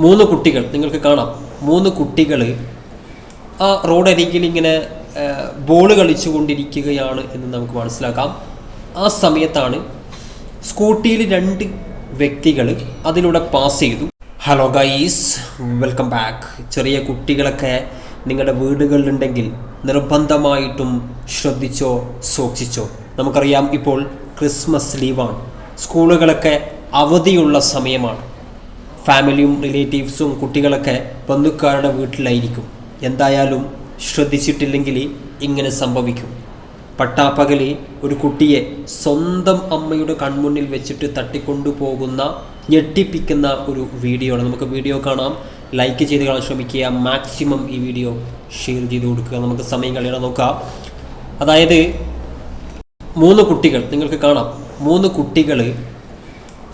മൂന്ന് കുട്ടികൾ നിങ്ങൾക്ക് കാണാം. മൂന്ന് കുട്ടികൾ ആ റോഡരികിൽ ഇങ്ങനെ ബോൾ കളിച്ചു കൊണ്ടിരിക്കുകയാണ് എന്ന് നമുക്ക് മനസ്സിലാക്കാം. ആ സമയത്താണ് സ്കൂട്ടിയിൽ രണ്ട് വ്യക്തികൾ അതിലൂടെ പാസ് ചെയ്തു. Hello guys, welcome back. ചെറിയ കുട്ടികളൊക്കെ നിങ്ങളുടെ വീടുകളിലുണ്ടെങ്കിൽ നിർബന്ധമായിട്ടും ശ്രദ്ധിച്ചോ, സൂക്ഷിച്ചോ. നമുക്കറിയാം, ഇപ്പോൾ ക്രിസ്മസ് ലീവാണ്, സ്കൂളുകളൊക്കെ അവധിയുള്ള സമയമാണ്. ഫാമിലിയും റിലേറ്റീവ്സും കുട്ടികളൊക്കെ ബന്ധുക്കാരുടെ വീട്ടിലായിരിക്കും. എന്തായാലും ശ്രദ്ധിച്ചിട്ടില്ലെങ്കിൽ ഇങ്ങനെ സംഭവിക്കും. പട്ടാപ്പകല് ഒരു കുട്ടിയെ സ്വന്തം അമ്മയുടെ കൺമുന്നിൽ വെച്ചിട്ട് തട്ടിക്കൊണ്ടുപോകുന്ന ഞെട്ടിപ്പിക്കുന്ന ഒരു വീഡിയോ ആണ്. നമുക്ക് വീഡിയോ കാണാം. ലൈക്ക് ചെയ്ത് കാണാൻ ശ്രമിക്കുക. മാക്സിമം ഈ വീഡിയോ ഷെയർ ചെയ്ത് കൊടുക്കുക. നമുക്ക് സമയം കളയാൻ നോക്കാം. അതായത് മൂന്ന് കുട്ടികൾ നിങ്ങൾക്ക് കാണാം. മൂന്ന് കുട്ടികൾ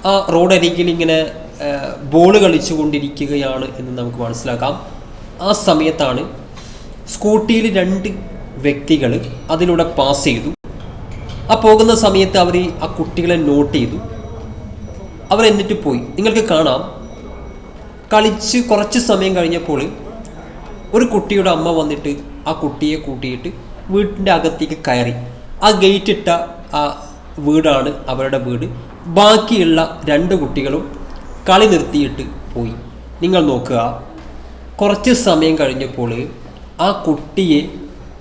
ആ റോഡരികിൽ ഇങ്ങനെ ബോൾ കളിച്ചു കൊണ്ടിരിക്കുകയാണ് എന്ന് നമുക്ക് മനസ്സിലാക്കാം. ആ സമയത്താണ് സ്കൂട്ടിയിൽ രണ്ട് വ്യക്തികൾ അതിലൂടെ പാസ് ചെയ്തു. ആ പോകുന്ന സമയത്ത് അവർ ആ കുട്ടികളെ നോട്ട് ചെയ്തു. അവരെന്നിട്ട് പോയി. നിങ്ങൾക്ക് കാണാം, കളിച്ച് കുറച്ച് സമയം കഴിഞ്ഞപ്പോൾ ഒരു കുട്ടിയുടെ അമ്മ വന്നിട്ട് ആ കുട്ടിയെ കൂട്ടിയിട്ട് വീട്ടിൻ്റെ അകത്തേക്ക് കയറി. ആ ഗേറ്റ് ഇട്ട ആ വീടാണ് അവരുടെ വീട്. ബാക്കിയുള്ള രണ്ട് കുട്ടികളും കളി നിർത്തിയിട്ട് പോയി. നിങ്ങൾ നോക്കുക, കുറച്ച് സമയം കഴിഞ്ഞപ്പോൾ ആ കുട്ടിയെ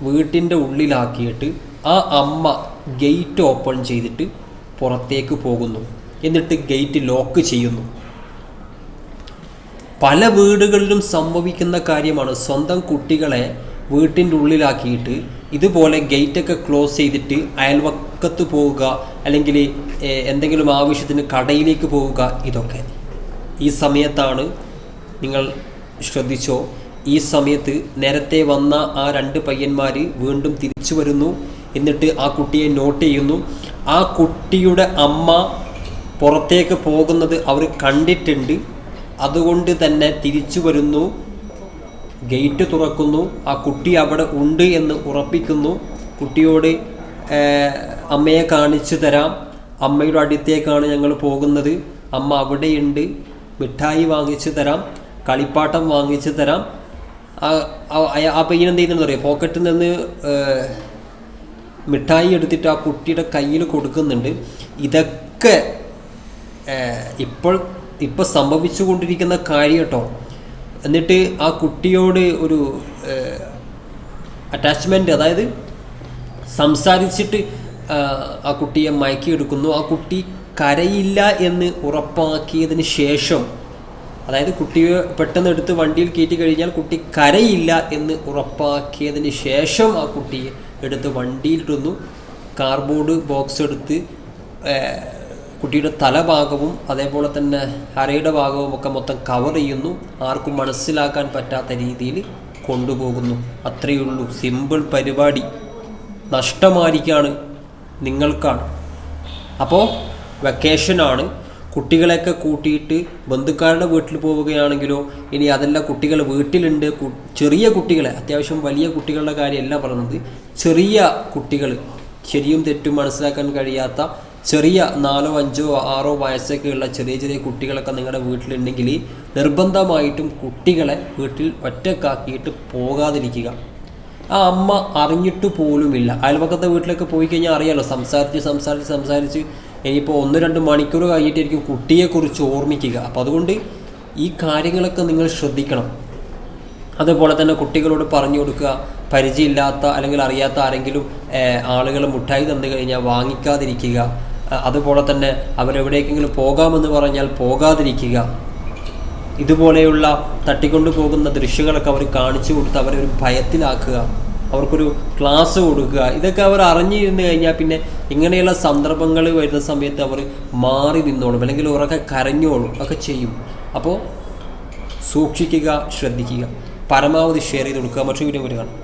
വീട്ടിൻ്റെ ഉള്ളിലാക്കിയിട്ട് ആ അമ്മ ഗേറ്റ് ഓപ്പൺ ചെയ്തിട്ട് പുറത്തേക്ക് പോകുന്നു. എന്നിട്ട് ഗേറ്റ് ലോക്ക് ചെയ്യുന്നു. പല വീടുകളിലും സംഭവിക്കുന്ന കാര്യമാണ്. സ്വന്തം കുട്ടികളെ വീട്ടിൻ്റെ ഉള്ളിലാക്കിയിട്ട് ഇതുപോലെ ഗേറ്റൊക്കെ ക്ലോസ് ചെയ്തിട്ട് അയൽവക്കത്ത് പോവുക, അല്ലെങ്കിൽ എന്തെങ്കിലും ആവശ്യത്തിന് കടയിലേക്ക് പോവുക. ഇതൊക്കെ ഈ സമയത്താണ്. നിങ്ങൾ ശ്രദ്ധിച്ചോ, ഈ സമയത്ത് നേരത്തെ വന്ന ആ രണ്ട് പയ്യന്മാർ വീണ്ടും തിരിച്ചു വരുന്നു. എന്നിട്ട് ആ കുട്ടിയെ നോട്ട് ചെയ്യുന്നു. ആ കുട്ടിയുടെ അമ്മ പുറത്തേക്ക് പോകുന്നത് അവർ കണ്ടിട്ടുണ്ട്. അതുകൊണ്ട് തന്നെ തിരിച്ചു വരുന്നു, ഗേറ്റ് തുറക്കുന്നു. ആ കുട്ടി അവിടെ ഉണ്ട് എന്ന് ഉറപ്പിക്കുന്നു. കുട്ടിയോട് അമ്മയെ കാണിച്ചു തരാം, അമ്മയുടെ അടുത്തേക്കാണ് ഞങ്ങൾ പോകുന്നത്, അമ്മ അവിടെയുണ്ട്, മിഠായി വാങ്ങിച്ചു തരാം, കളിപ്പാട്ടം വാങ്ങിച്ചു തരാം. ആ പയ്യൻ എന്ത് ചെയ്യുന്നതെന്ന് പറയാം, പോക്കറ്റിൽ നിന്ന് മിഠായി എടുത്തിട്ട് ആ കുട്ടിയുടെ കയ്യിൽ കൊടുക്കുന്നുണ്ട്. ഇതൊക്കെ ഇപ്പോൾ സംഭവിച്ചു കൊണ്ടിരിക്കുന്ന കാര്യം കേട്ടോ. എന്നിട്ട് ആ കുട്ടിയോട് ഒരു അറ്റാച്ച്മെൻറ്റ്, അതായത് സംസാരിച്ചിട്ട് ആ കുട്ടിയെ മയക്കിയെടുക്കുന്നു. ആ കുട്ടി കരയില്ല എന്ന് ഉറപ്പാക്കിയതിന് ശേഷം, അതായത് കുട്ടിയെ പെട്ടെന്ന് എടുത്ത് വണ്ടിയിൽ കയറ്റി കഴിഞ്ഞാൽ കുട്ടി കരയില്ല എന്ന് ഉറപ്പാക്കിയതിന് ശേഷം ആ കുട്ടിയെ എടുത്ത് വണ്ടിയിലിടുന്നു. കാർഡ്ബോർഡ് ബോക്സ് എടുത്ത് കുട്ടിയുടെ തലഭാഗവും അതേപോലെ തന്നെ അരയുടെ ഭാഗവും ഒക്കെ മൊത്തം കവർ ചെയ്യുന്നു. ആർക്കും മനസ്സിലാക്കാൻ പറ്റാത്ത രീതിയിൽ കൊണ്ടുപോകുന്നു. അത്രയേ ഉള്ളൂ. സിമ്പിൾ പരിപാടി. നഷ്ടമായിരിക്കാണ് നിങ്ങൾക്കാണ്. അപ്പോൾ വെക്കേഷനാണ്, കുട്ടികളെയൊക്കെ കൂട്ടിയിട്ട് ബന്ധുക്കാരുടെ വീട്ടിൽ പോവുകയാണെങ്കിലോ, ഇനി അതല്ല കുട്ടികൾ വീട്ടിലുണ്ട്, ചെറിയ കുട്ടികളെ, അത്യാവശ്യം വലിയ കുട്ടികളുടെ കാര്യമല്ല പറയുന്നത്, ചെറിയ കുട്ടികൾ, ശരിയും തെറ്റും മനസ്സിലാക്കാൻ കഴിയാത്ത ചെറിയ 4, 5, 6 വയസ്സൊക്കെ ഉള്ള ചെറിയ ചെറിയ കുട്ടികളൊക്കെ നിങ്ങളുടെ വീട്ടിലുണ്ടെങ്കിൽ നിർബന്ധമായിട്ടും കുട്ടികളെ വീട്ടിൽ ഒറ്റക്കാക്കിയിട്ട് പോകാതിരിക്കുക. ആ അമ്മ അറിഞ്ഞിട്ട് പോലുമില്ല. അയൽപക്കത്തെ വീട്ടിലൊക്കെ പോയി കഴിഞ്ഞാൽ അറിയാമല്ലോ, സംസാരിച്ച് ഇനിയിപ്പോൾ 1-2 മണിക്കൂർ കഴിഞ്ഞിട്ടായിരിക്കും കുട്ടിയെക്കുറിച്ച് ഓർമ്മിക്കുക. അപ്പോൾ അതുകൊണ്ട് ഈ കാര്യങ്ങളൊക്കെ നിങ്ങൾ ശ്രദ്ധിക്കണം. അതുപോലെ തന്നെ കുട്ടികളോട് പറഞ്ഞു കൊടുക്കുക, പരിചയമില്ലാത്ത അല്ലെങ്കിൽ അറിയാത്ത ആരെങ്കിലും ആളുകൾ മുട്ടായി തന്നു കഴിഞ്ഞാൽ വാങ്ങിക്കാതിരിക്കുക. അതുപോലെ തന്നെ അവരെവിടേക്കെങ്കിലും പോകാമെന്ന് പറഞ്ഞാൽ പോകാതിരിക്കുക. ഇതുപോലെയുള്ള തട്ടിക്കൊണ്ടു പോകുന്ന ദൃശ്യങ്ങളൊക്കെ അവർ കാണിച്ചു കൊടുത്ത് അവരെ ഒരു ഭയത്തിലാക്കുക, അവർക്കൊരു ക്ലാസ് കൊടുക്കുക. ഇതൊക്കെ അവർ അറിഞ്ഞിരുന്നു കഴിഞ്ഞാൽ പിന്നെ ഇങ്ങനെയുള്ള സന്ദർഭങ്ങൾ വരുന്ന സമയത്ത് അവർ മാറി നിന്നോളും, അല്ലെങ്കിൽ ഉറക്കെ കരഞ്ഞോളും ഒക്കെ ചെയ്യും. അപ്പോൾ സൂക്ഷിക്കുക, ശ്രദ്ധിക്കുക, പരമാവധി ഷെയർ ചെയ്ത് കൊടുക്കുക. മറ്റൊരു വീഡിയോ കാണാം.